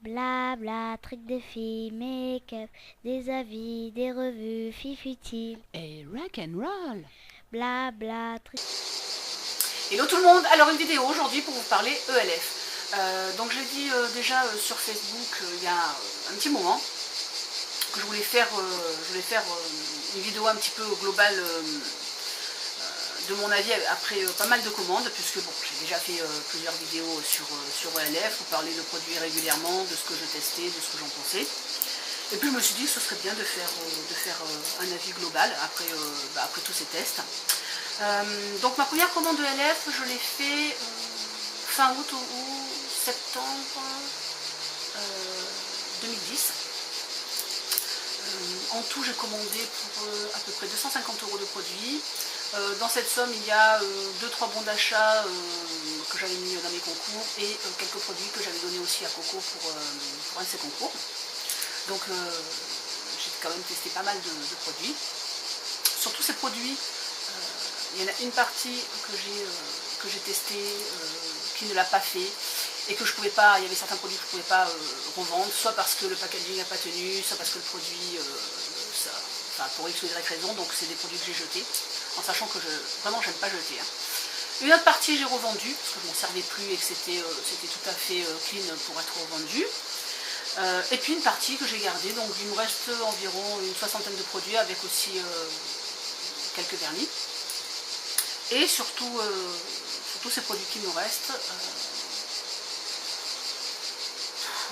Blabla, trucs de filles, make-up, des avis, des revues, filles futiles. Et rock and roll. Blabla, trucs. Hello tout le monde, alors une vidéo aujourd'hui pour vous parler ELF. Donc je l'ai dit déjà sur Facebook il y a un petit moment que je voulais faire une vidéo un petit peu globale de mon avis après pas mal de commandes, puisque bon, j'ai déjà fait plusieurs vidéos sur ELF, pour parler de produits régulièrement, de ce que je testais, de ce que j'en pensais. Et puis je me suis dit que ce serait bien de faire un avis global après tous ces tests. Donc ma première commande de LF, je l'ai fait fin août ou septembre 2010. En tout, j'ai commandé pour à peu près 250 € de produits. Dans cette somme, il y a 2-3 bons d'achat que j'avais mis dans mes concours et quelques produits que j'avais donnés aussi à Coco pour un de ses concours. Donc j'ai quand même testé pas mal de produits. Sur tous ces produits, il y en a une partie que j'ai testé qui ne l'a pas fait et que je pouvais pas, il y avait certains produits que je ne pouvais pas revendre, soit parce que le packaging n'a pas tenu, soit parce que le produit, pour X ou Y raison, donc c'est des produits que j'ai jetés, en sachant que vraiment j'aime pas jeter. Hein. Une autre partie j'ai revendu, parce que je m'en servais plus et que c'était tout à fait clean pour être revendu. Et puis une partie que j'ai gardée, donc il me reste environ une soixantaine de produits avec aussi quelques vernis. Et surtout, tous ces produits qui me restent,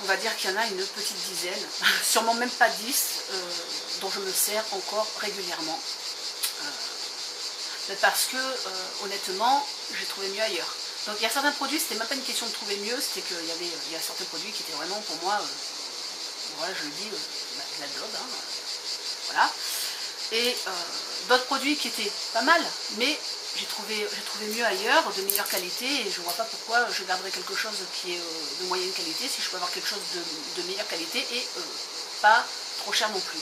on va dire qu'il y en a une petite dizaine, sûrement même pas 10, dont je me sers encore régulièrement. Parce que, honnêtement, j'ai trouvé mieux ailleurs. Donc il y a certains produits, c'était même pas une question de trouver mieux, c'était qu'il y a certains produits qui étaient vraiment pour moi, voilà, je le dis, de la job, hein, voilà. Et d'autres produits qui étaient pas mal, mais j'ai trouvé mieux ailleurs, de meilleure qualité, et je ne vois pas pourquoi je garderais quelque chose qui est de moyenne qualité si je peux avoir quelque chose de meilleure qualité et pas trop cher non plus.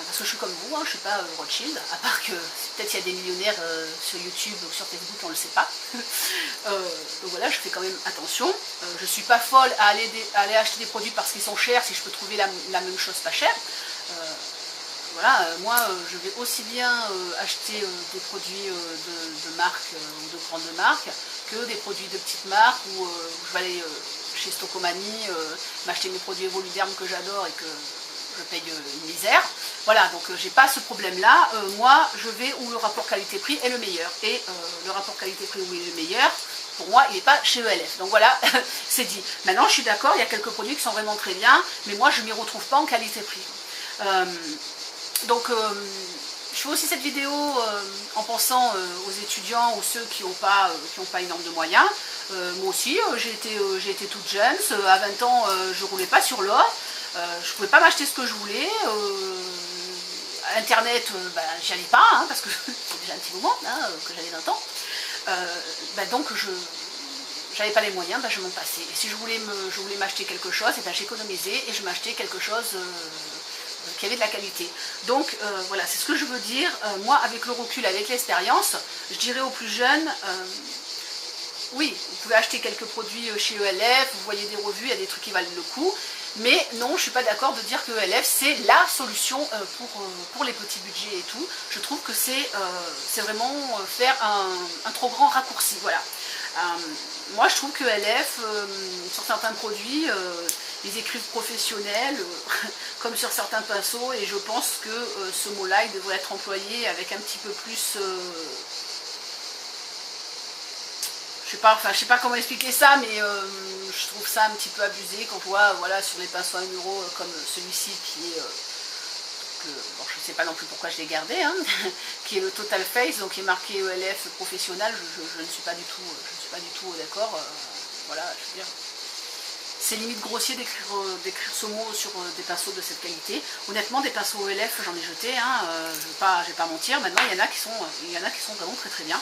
Parce que je suis comme vous, hein, je ne suis pas Rothschild, à part que peut-être il y a des millionnaires sur YouTube ou sur Facebook, on ne le sait pas. Donc voilà, je fais quand même attention. Je ne suis pas folle à aller acheter des produits parce qu'ils sont chers si je peux trouver la même chose pas chère. Voilà, moi je vais aussi bien acheter des produits de marque ou de grandes marques que des produits de petites marques où je vais aller chez Stocomanie m'acheter mes produits Evoluderm que j'adore et que je paye une misère. Voilà, donc j'ai pas ce problème là. Moi je vais où le rapport qualité-prix est le meilleur. Et le rapport qualité-prix où il est le meilleur, pour moi, il n'est pas chez ELF. Donc voilà, c'est dit. Maintenant, je suis d'accord, il y a quelques produits qui sont vraiment très bien, mais moi, je ne m'y retrouve pas en qualité-prix. Donc, je fais aussi cette vidéo en pensant aux étudiants ou ceux qui n'ont pas énormément de moyens. Moi aussi, j'ai été toute jeune. À 20 ans, je ne roulais pas sur l'or. Je ne pouvais pas m'acheter ce que je voulais. Internet, j'y allais pas, hein, parce que c'est déjà un petit moment hein, que j'avais 20 ans. Donc, j'avais pas les moyens, je m'en passais. Et si je voulais m'acheter quelque chose, j'économisais et je m'achetais quelque chose qui avait de la qualité. Donc voilà, c'est ce que je veux dire. Moi, avec le recul, avec l'expérience, je dirais aux plus jeunes, oui, vous pouvez acheter quelques produits chez ELF, vous voyez des revues, il y a des trucs qui valent le coup, mais non, je ne suis pas d'accord de dire que ELF c'est la solution pour les petits budgets et tout. Je trouve que c'est vraiment faire un trop grand raccourci. Voilà. Moi, je trouve que ELF, sur certains produits, ils écrivent professionnels, comme sur certains pinceaux, et je pense que ce mot-là, il devrait être employé avec un petit peu plus... je sais pas comment expliquer ça, mais je trouve ça un petit peu abusé quand on voit voilà, sur les pinceaux à 1 € comme celui-ci qui est... bon, je ne sais pas non plus pourquoi je l'ai gardé, hein, qui est le Total Face, donc qui est marqué ELF professionnel, je ne suis pas du tout d'accord. Voilà, je veux dire, c'est limite grossier d'écrire ce mot sur des pinceaux de cette qualité. Honnêtement, des pinceaux ELF, j'en ai jeté, hein, je vais pas mentir. Maintenant, il y en a qui sont vraiment très très bien.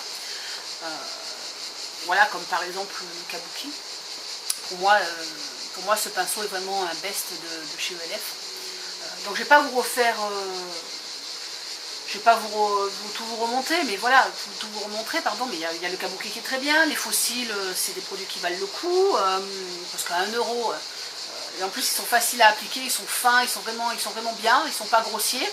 Voilà, comme par exemple le Kabuki. Pour moi, ce pinceau est vraiment un best de chez ELF. Donc je ne vais pas vous refaire, je ne vais pas tout vous remonter, mais voilà, tout vous remontrer, pardon, mais il y a le Kabuki qui est très bien, les fossiles, c'est des produits qui valent le coup, parce qu'à 1 €, et en plus ils sont faciles à appliquer, ils sont fins, ils sont vraiment bien, ils sont pas grossiers.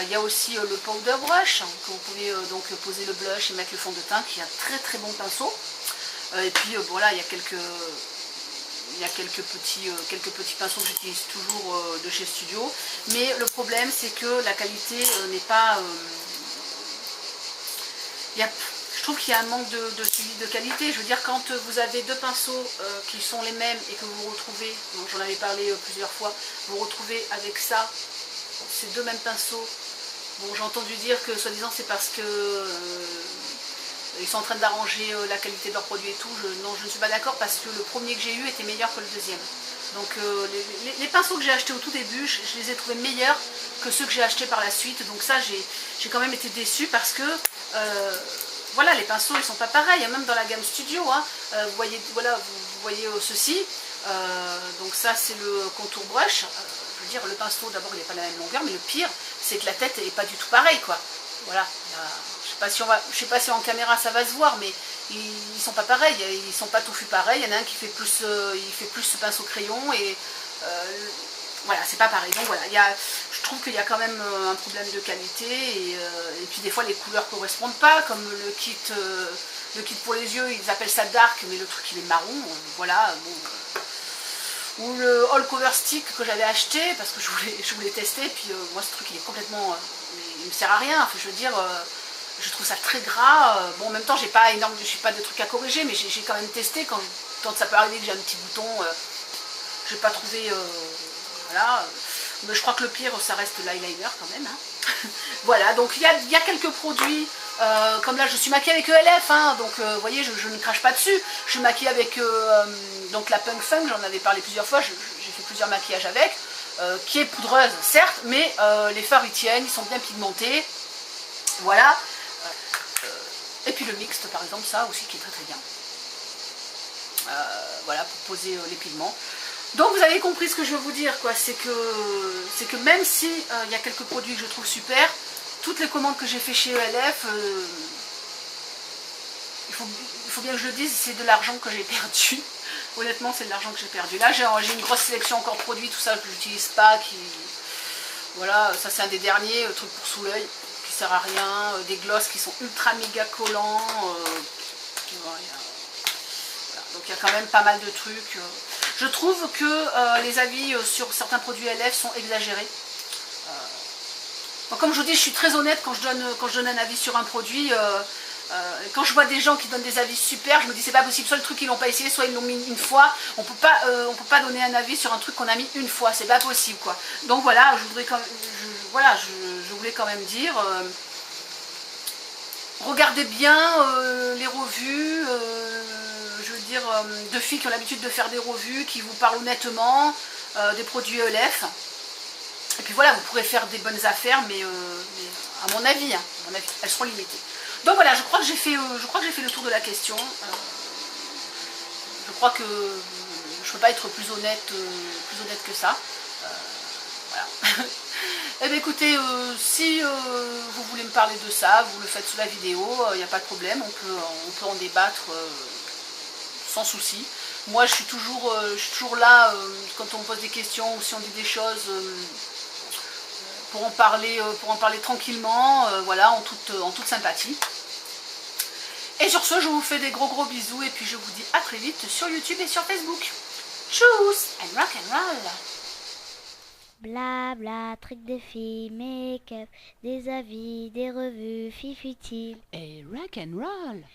Il y a aussi le powder brush, que vous pouvez donc poser le blush et mettre le fond de teint, qui est un très bon pinceau. Et puis voilà, il y a quelques petits pinceaux que j'utilise toujours de chez Studio. Mais le problème, c'est que la qualité n'est pas... je trouve qu'il y a un manque de suivi de qualité. Je veux dire, quand vous avez deux pinceaux qui sont les mêmes et que vous retrouvez, j'en avais parlé plusieurs fois, vous retrouvez avec ça, ces deux mêmes pinceaux. Bon, j'ai entendu dire que soi-disant c'est parce que ils sont en train d'arranger la qualité de leurs produits et tout. Non, je ne suis pas d'accord, parce que le premier que j'ai eu était meilleur que le deuxième. Donc les pinceaux que j'ai achetés au tout début, je les ai trouvés meilleurs que ceux que j'ai achetés par la suite. Donc ça, j'ai quand même été déçue, parce que voilà, les pinceaux ils sont pas pareils, même dans la gamme Studio. Hein. Vous voyez, voilà, vous voyez ceci. Donc ça c'est le contour brush. Je veux dire, le pinceau d'abord il n'est pas de la même longueur, mais le pire c'est que la tête n'est pas du tout pareille, quoi. Voilà. Je sais pas si en caméra ça va se voir, mais ils sont pas pareils, ils sont pas touffus pareils. Il y en a un qui fait plus, il fait plus ce pinceau crayon, et voilà, c'est pas pareil. Donc voilà, je trouve qu'il y a quand même un problème de qualité, et puis des fois les couleurs correspondent pas, comme le kit pour les yeux, ils appellent ça dark, mais le truc il est marron, voilà. Bon, ou le all cover stick que j'avais acheté parce que je voulais tester, puis moi ce truc il est complètement, il me sert à rien. Enfin, je veux dire, je trouve ça très gras. Bon, en même temps j'ai pas de trucs à corriger, mais j'ai quand même testé. Quand ça peut arriver que j'ai un petit bouton, j'ai pas trouvé, voilà. Mais je crois que le pire ça reste l'eyeliner quand même, hein. Voilà, donc il y a quelques produits. Comme là je suis maquillée avec ELF, hein, donc vous voyez, je ne crache pas dessus. Je suis maquillée avec donc la Punk Funk, j'en avais parlé plusieurs fois, j'ai fait plusieurs maquillages avec, qui est poudreuse certes, mais les fards ils tiennent, ils sont bien pigmentés, voilà. Et puis le mixte par exemple, ça aussi qui est très bien, voilà, pour poser les pigments. Donc vous avez compris ce que je veux vous dire, quoi. C'est que même si y a quelques produits que je trouve super, toutes les commandes que j'ai fait chez ELF, il faut bien que je le dise, c'est de l'argent que j'ai perdu. Honnêtement, c'est de l'argent que j'ai perdu. Là, j'ai une grosse sélection encore de produits, tout ça que je n'utilise pas. Voilà, ça c'est un des derniers, truc pour sous l'œil, qui sert à rien. Des glosses qui sont ultra méga collants. Voilà. Donc il y a quand même pas mal de trucs. Je trouve que les avis sur certains produits ELF sont exagérés. Donc, comme je vous dis, je suis très honnête quand je donne un avis sur un produit. Quand je vois des gens qui donnent des avis super, je me dis c'est pas possible, soit le truc ils l'ont pas essayé, soit ils l'ont mis une fois. On peut pas donner un avis sur un truc qu'on a mis une fois, c'est pas possible, quoi. Donc voilà, je voulais quand même dire, regardez bien les revues, je veux dire, de filles qui ont l'habitude de faire des revues, qui vous parlent honnêtement des produits ELF. Et puis voilà, vous pourrez faire des bonnes affaires, mais à mon avis, elles seront limitées. Donc voilà, je crois que j'ai fait le tour de la question. Je crois que je ne peux pas être plus honnête que ça. Voilà. Eh bien écoutez, si vous voulez me parler de ça, vous le faites sous la vidéo, il n'y a pas de problème, on peut en débattre sans souci. Moi je suis toujours là quand on me pose des questions, ou si on dit des choses, pour en parler tranquillement, voilà, en toute sympathie. Et sur ce, je vous fais des gros bisous, et puis je vous dis à très vite sur YouTube et sur Facebook. Tchuss and rock and roll. Blabla, trucs de filles, make-up, des avis, des revues, fifutiles. Et rock and roll.